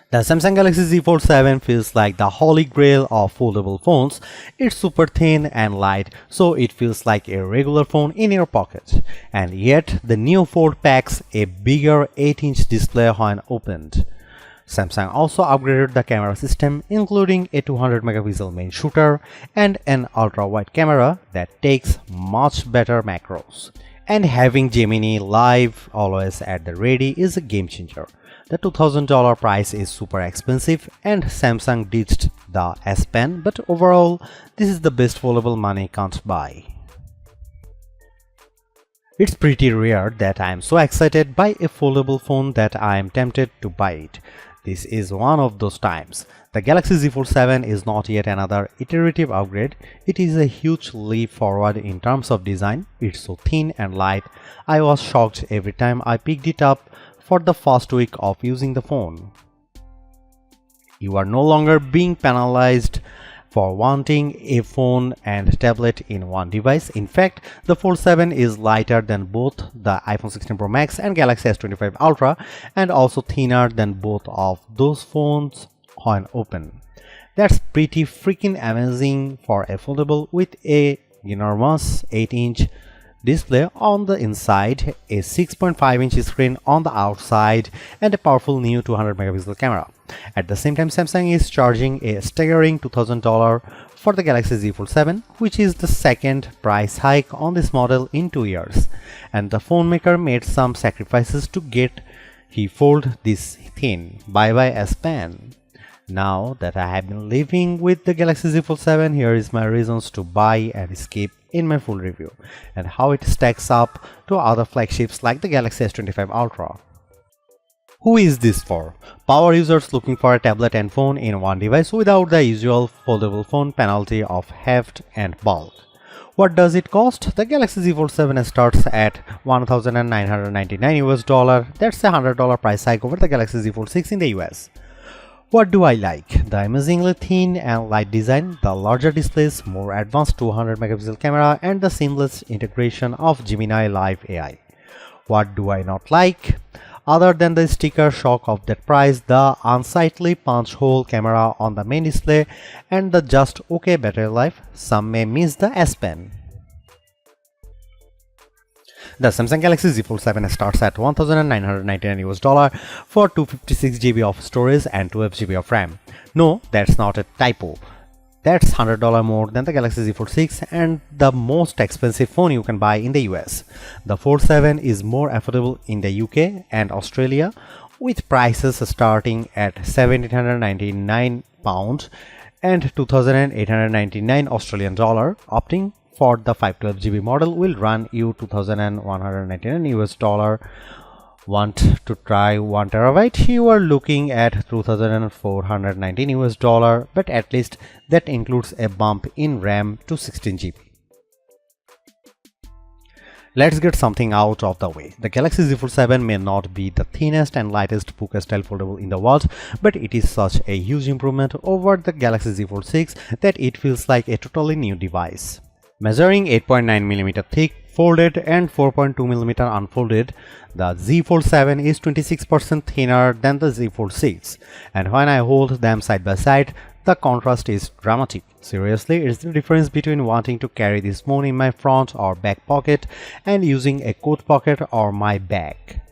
The Samsung Galaxy Z Fold 7 feels like the holy grail of foldable phones. It's super thin and light, so it feels like a regular phone in your pocket. And yet, the new Fold packs a bigger 8-inch display when opened. Samsung also upgraded the camera system, including a 200 megapixel main shooter and an ultra-wide camera that takes much better macros. And having Gemini Live always at the ready is a game changer. The $2000 price is super expensive and Samsung ditched the S Pen, but overall, this is the best foldable money can't buy. It's pretty rare that I am so excited by a foldable phone that I am tempted to buy it. This is one of those times. The Galaxy Z Fold 7 is not yet another iterative upgrade. It is a huge leap forward in terms of design. It's so thin and light. I was shocked every time I picked it up for the first week of using the phone. You are no longer being penalized for wanting a phone and tablet in one device. In fact, the Fold 7 is lighter than both the iPhone 16 Pro Max and Galaxy S25 Ultra and also thinner than both of those phones when open. That's pretty freaking amazing for a foldable with a enormous 8-inch display on the inside, a 6.5-inch screen on the outside, and a powerful new 200 megapixel camera. At the same time, Samsung is charging a staggering $2000 for the Galaxy Z Fold 7, which is the second price hike on this model in 2 years. And the phone maker made some sacrifices to get he fold this thin. Bye bye S Pen. Now that I have been living with the Galaxy Z Fold 7, here is my reasons to buy and skip in my full review, and how it stacks up to other flagships like the Galaxy S25 Ultra. Who is this for? Power users looking for a tablet and phone in one device without the usual foldable phone penalty of heft and bulk. What does it cost? The Galaxy Z Fold 7 starts at $1,999 US. That's a $100 price hike over the Galaxy Z Fold 6 in the US. What do I like? The amazingly thin and light design, the larger displays, more advanced 200 megapixel camera, and the seamless integration of Gemini Live AI. What do I not like? Other than the sticker shock of that price, the unsightly punch hole camera on the main display, and the just okay battery life, some may miss the S Pen. The Samsung Galaxy Z Fold 7 starts at $1,999 US for 256 GB of storage and 12 GB of RAM. No, that's not a typo. That's $100 more than the Galaxy Z Fold 6 and the most expensive phone you can buy in the US. The Fold 7 is more affordable in the UK and Australia, with prices starting at £1,799 and $2,899 Australian dollar. Opting for the 512 GB model will run you $2,199 US. Want to try 1 terabyte? You are looking at $2,419 US, but at least that includes a bump in RAM to 16 GB. Let's get something out of the way. The Galaxy Z Fold 7 may not be the thinnest and lightest puka-style foldable in the world, but it is such a huge improvement over the Galaxy Z Fold 6 that it feels like a totally new device. Measuring 8.9mm thick, folded and 4.2mm unfolded, the Z Fold 7 is 26% thinner than the Z Fold 6, and when I hold them side by side, the contrast is dramatic. Seriously, it's the difference between wanting to carry this phone in my front or back pocket and using a coat pocket or my bag.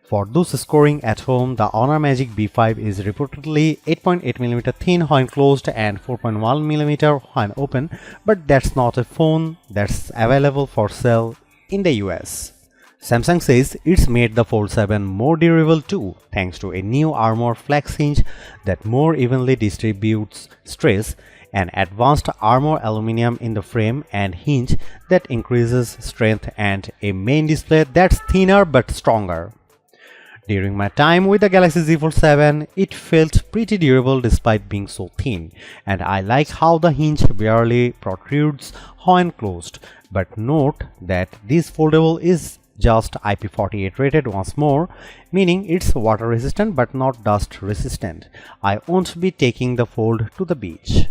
For those scoring at home, the Honor Magic B5 is reportedly 8.8mm thin when closed and 4.1mm when open, but that's not a phone that's available for sale in the US. Samsung says it's made the Fold 7 more durable too, thanks to a new Armor flex hinge that more evenly distributes stress, an advanced Armor aluminum in the frame and hinge that increases strength, and a main display that's thinner but stronger. During my time with the Galaxy Z Fold 7, it felt pretty durable despite being so thin, and I like how the hinge barely protrudes when closed. But note that this foldable is just IP48 rated once more, meaning it's water resistant but not dust resistant. I won't be taking the Fold to the beach.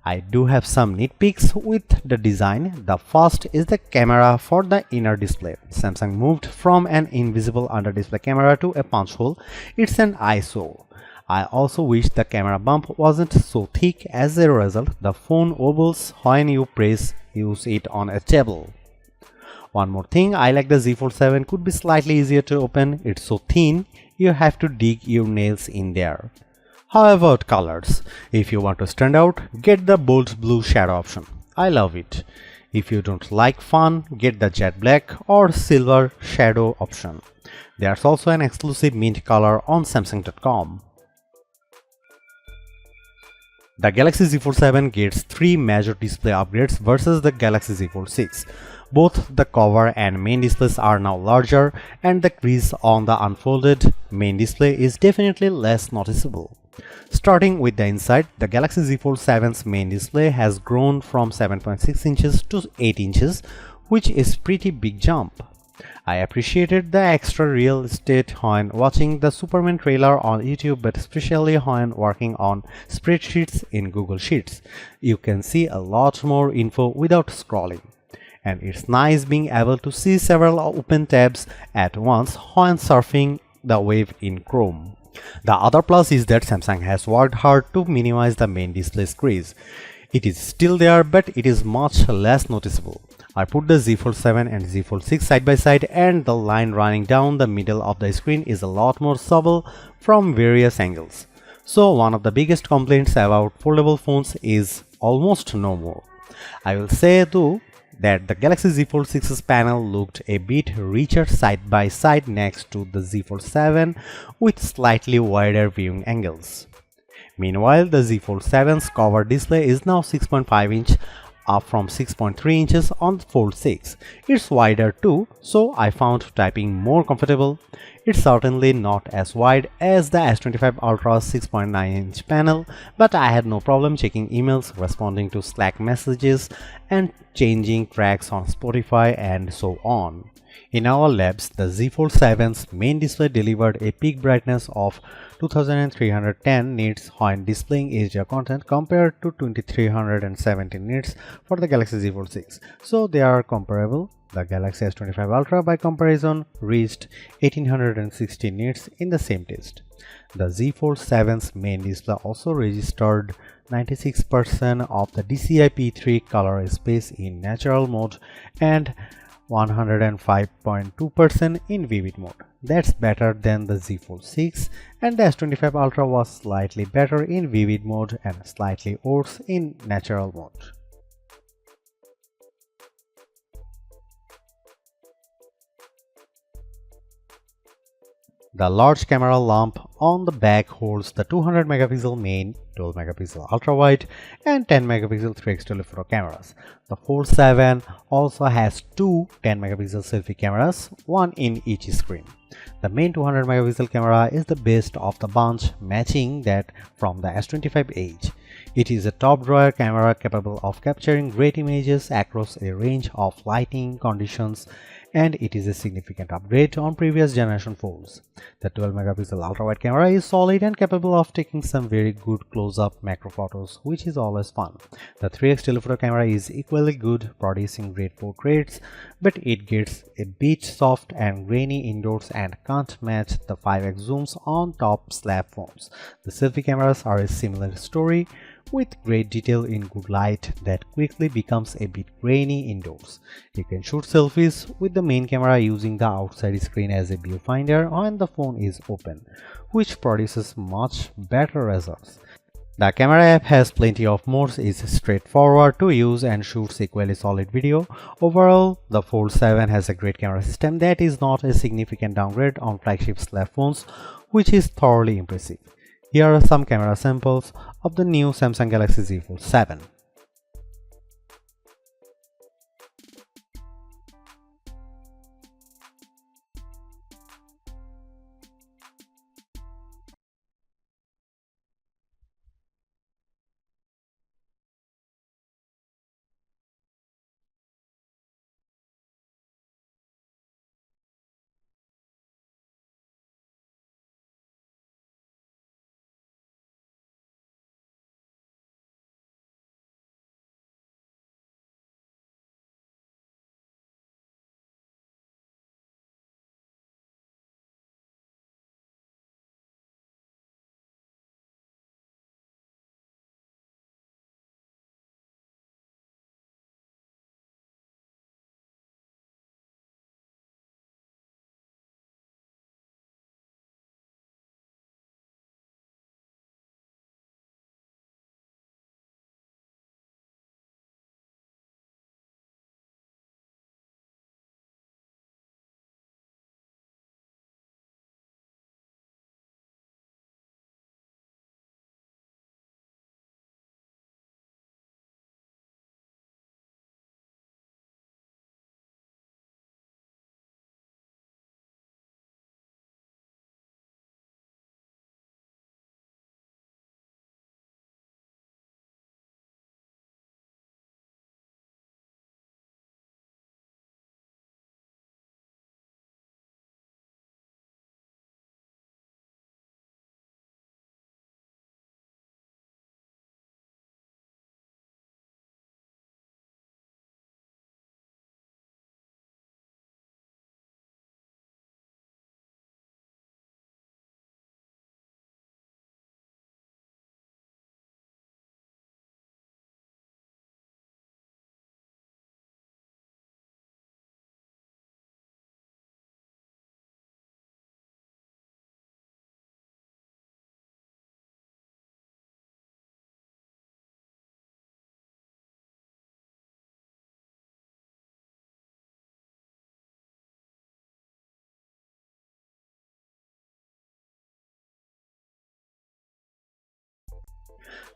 I do have some nitpicks with the design. The first is the camera for the inner display. Samsung moved from an invisible under display camera to a punch hole. It's an eyesore. I also wish the camera bump wasn't so thick. As a result, the phone wobbles when you use it on a table. One more thing, I like the Z Fold 7 could be slightly easier to open. It's so thin, you have to dig your nails in there. How about colors? If you want to stand out, get the bold blue shadow option. I love it. If you don't like fun, get the jet black or silver shadow option. There's also an exclusive mint color on Samsung.com. The Galaxy Z Fold 7 gets 3 major display upgrades versus the Galaxy Z Fold 6. Both the cover and main displays are now larger, and the crease on the unfolded main display is definitely less noticeable. Starting with the inside, the Galaxy Z Fold 7's main display has grown from 7.6 inches to 8 inches, which is pretty big jump. I appreciated the extra real estate when watching the Superman trailer on YouTube, but especially when working on spreadsheets in Google Sheets. You can see a lot more info without scrolling. And it's nice being able to see several open tabs at once when surfing the web in Chrome. The other plus is that Samsung has worked hard to minimize the main display's crease. It is still there, but it is much less noticeable. I put the Z Fold 7 and Z Fold 6 side by side, and the line running down the middle of the screen is a lot more subtle from various angles. So one of the biggest complaints about foldable phones is almost no more. I will say though that the Galaxy Z Fold 6's panel looked a bit richer side by side next to the Z Fold 7 with slightly wider viewing angles. Meanwhile, the Z Fold 7's cover display is now 6.5 inch, up from 6.3 inches on the Fold 6. It's wider too, so I found typing more comfortable. It's certainly not as wide as the S25 Ultra's 6.9-inch panel, but I had no problem checking emails, responding to Slack messages, and changing tracks on Spotify and so on. In our labs, the Z Fold 7's main display delivered a peak brightness of 2310 nits when displaying HDR content compared to 2317 nits for the Galaxy Z Fold 6. So they are comparable. The Galaxy S25 Ultra by comparison reached 1860 nits in the same test. The Z Fold 7's main display also registered 96% of the DCI-P3 color space in natural mode and 105.2% in vivid mode. That's better than the Z Fold 6, and the S25 Ultra was slightly better in vivid mode and slightly worse in natural mode. The large camera lamp on the back holds the 200 megapixel main, 12 megapixel ultra wide, and 10 megapixel 3x telephoto cameras. The Fold 7 also has two 10 megapixel selfie cameras, one in each screen. The main 200 megapixel camera is the best of the bunch, matching that from the S25H. It is a top drawer camera capable of capturing great images across a range of lighting conditions, and it is a significant upgrade on previous generation phones. The 12 megapixel ultra wide camera is solid and capable of taking some very good close-up macro photos, which is always fun. The 3x telephoto camera is equally good, producing great portraits, but it gets a bit soft and grainy indoors and can't match the 5x zooms on top slab phones. The selfie cameras are a similar story, with great detail in good light that quickly becomes a bit grainy indoors. You can shoot selfies with the main camera using the outside screen as a viewfinder when the phone is open, which produces much better results. The camera app has plenty of modes, is straightforward to use, and shoots equally solid video. Overall, the Fold 7 has a great camera system that is not a significant downgrade on flagship slab phones, which is thoroughly impressive. Here are some camera samples of the new Samsung Galaxy Z Fold 7.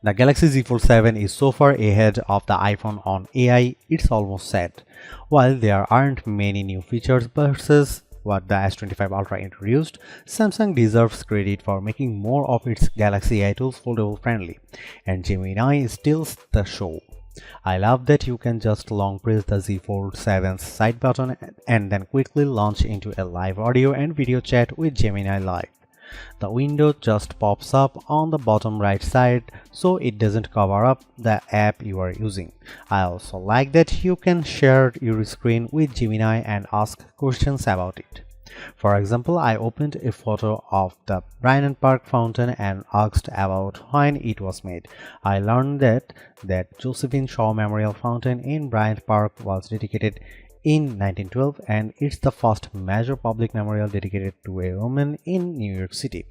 The Galaxy Z Fold 7 is so far ahead of the iPhone on AI, it's almost said. While there aren't many new features versus what the S25 Ultra introduced, Samsung deserves credit for making more of its Galaxy AI tools foldable friendly, and Gemini steals the show. I love that you can just long press the Z Fold 7's side button and then quickly launch into a live audio and video chat with Gemini Live. The window just pops up on the bottom right side so it doesn't cover up the app you are using. I also like that you can share your screen with Gemini and ask questions about it. For example, I opened a photo of the Bryant Park fountain and asked about when it was made. I learned that Josephine Shaw Memorial Fountain in Bryant Park was dedicated in 1912 and it's the first major public memorial dedicated to a woman in New York City.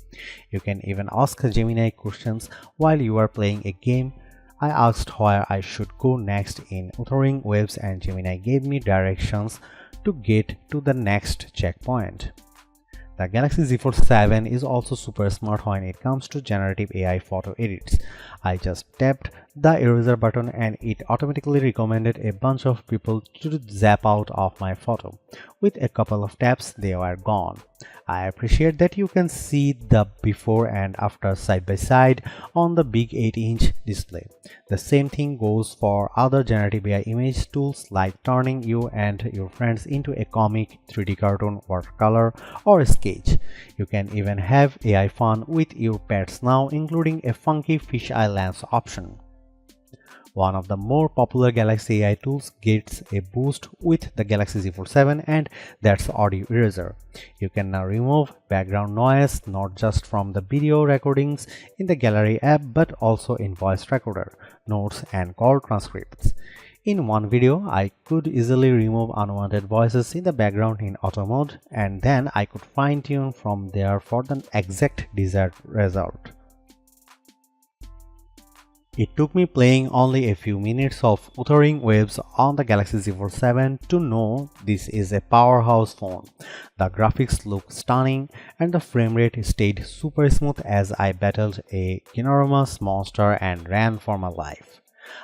You can even ask Gemini questions while you are playing a game. I asked where I should go next in Wuthering Waves and Gemini gave me directions to get to the next checkpoint. The Galaxy Z Fold 7 is also super smart when it comes to generative AI photo edits. I just tapped the eraser button and it automatically recommended a bunch of people to zap out of my photo. With a couple of taps, they were gone. I appreciate that you can see the before and after side by side on the big 8-inch display. The same thing goes for other generative AI image tools like turning you and your friends into a comic, 3D cartoon, watercolor, or sketch. You can even have AI fun with your pets now, including a funky fisheye lens option. One of the more popular Galaxy AI tools gets a boost with the Galaxy Z Fold 7 and that's Audio Eraser. You can now remove background noise not just from the video recordings in the Gallery app but also in voice recorder, notes and call transcripts. In one video, I could easily remove unwanted voices in the background in auto mode and then I could fine-tune from there for the exact desired result. It took me playing only a few minutes of Wuthering Waves on the Galaxy Z Fold 7 to know this is a powerhouse phone. The graphics look stunning and the frame rate stayed super smooth as I battled a ginormous monster and ran for my life.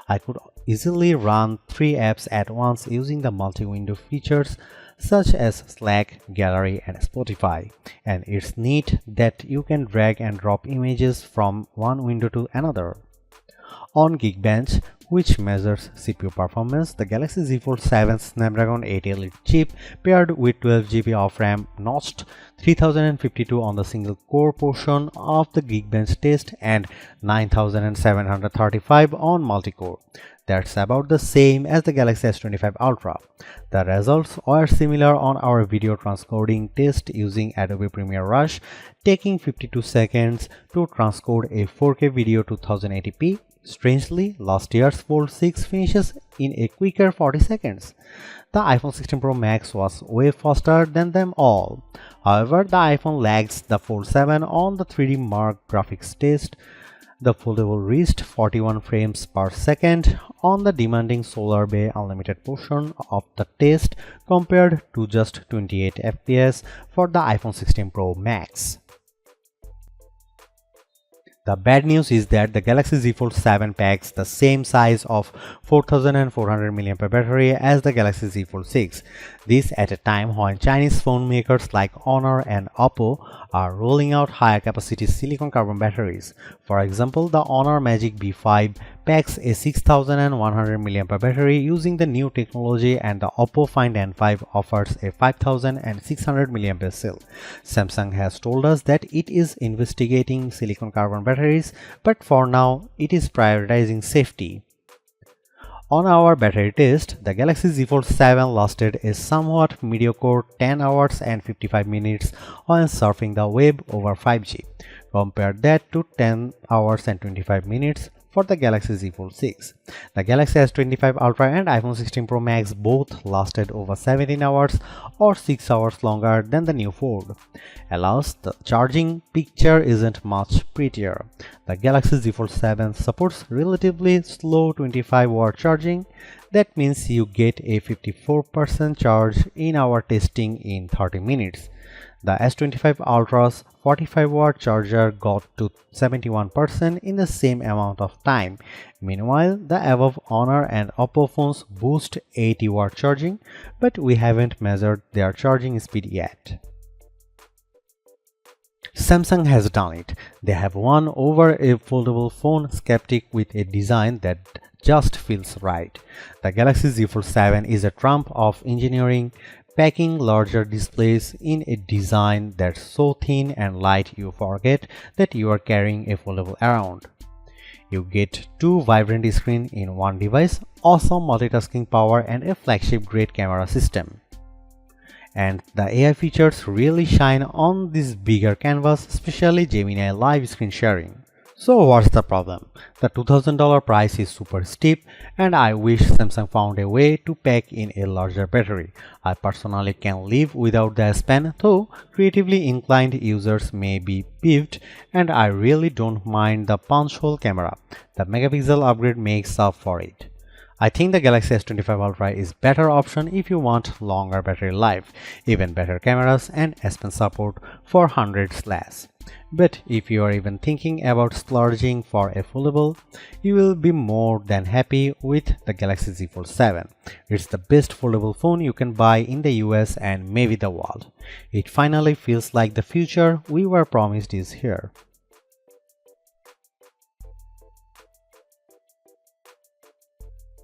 I could easily run 3 apps at once using the multi-window features such as Slack, Gallery, and Spotify. And it's neat that you can drag and drop images from one window to another. On Geekbench, which measures CPU performance, the Galaxy Z Fold 7 Snapdragon 8 Elite chip paired with 12GB of RAM notched 3052 on the single core portion of the Geekbench test and 9735 on multi-core. That's about the same as the Galaxy S25 Ultra. The results are similar on our video transcoding test using Adobe Premiere Rush, taking 52 seconds to transcode a 4K video to 1080p. Strangely, last year's Fold 6 finishes in a quicker 40 seconds. The iPhone 16 Pro Max was way faster than them all. However, the iPhone lags the Fold 7 on the 3D Mark graphics test. The Foldable reached 41 frames per second on the demanding Solar Bay Unlimited portion of the test compared to just 28 FPS for the iPhone 16 Pro Max. The bad news is that the Galaxy Z Fold 7 packs the same size of 4400 mAh battery as the Galaxy Z Fold 6. This at a time when Chinese phone makers like Honor and Oppo are rolling out higher capacity silicon carbon batteries. For example, the Honor Magic B5 packs a 6100 mAh battery using the new technology and the Oppo Find N5 offers a 5600 mAh cell. Samsung has told us that it is investigating silicon carbon batteries, but for now it is prioritizing safety. On our battery test, the Galaxy Z Fold 7 lasted a somewhat mediocre 10 hours and 55 minutes while surfing the web over 5G. Compare that to 10 hours and 25 minutes for the Galaxy Z Fold 6. The Galaxy S25 Ultra and iPhone 16 Pro Max both lasted over 17 hours or 6 hours longer than the new Fold. Alas, the charging picture isn't much prettier. The Galaxy Z Fold 7 supports relatively slow 25-watt charging. That means you get a 54% charge in our testing in 30 minutes. The S25 Ultra's 45-watt charger got to 71% in the same amount of time. Meanwhile, the above Honor and Oppo phones boast 80-watt charging, but we haven't measured their charging speed yet. Samsung has done it. They have won over a foldable phone skeptic with a design that just feels right. The Galaxy Z Fold 7 is a trump of engineering, packing larger displays in a design that's so thin and light you forget that you are carrying a foldable around. You get two vibrant screens in one device, awesome multitasking power, and a flagship-grade camera system. And the AI features really shine on this bigger canvas, especially Gemini live screen sharing. So what's the problem? The $2000 price is super steep, and I wish Samsung found a way to pack in a larger battery. I personally can live without the S Pen, though creatively inclined users may be peeved, and I really don't mind the punch hole camera. The megapixel upgrade makes up for it. I think the Galaxy S25 Ultra is better option if you want longer battery life, even better cameras, and S Pen support for 100/. But if you are even thinking about splurging for a foldable, you will be more than happy with the Galaxy Z Fold 7. It's the best foldable phone you can buy in the US and maybe the world. It finally feels like the future we were promised is here.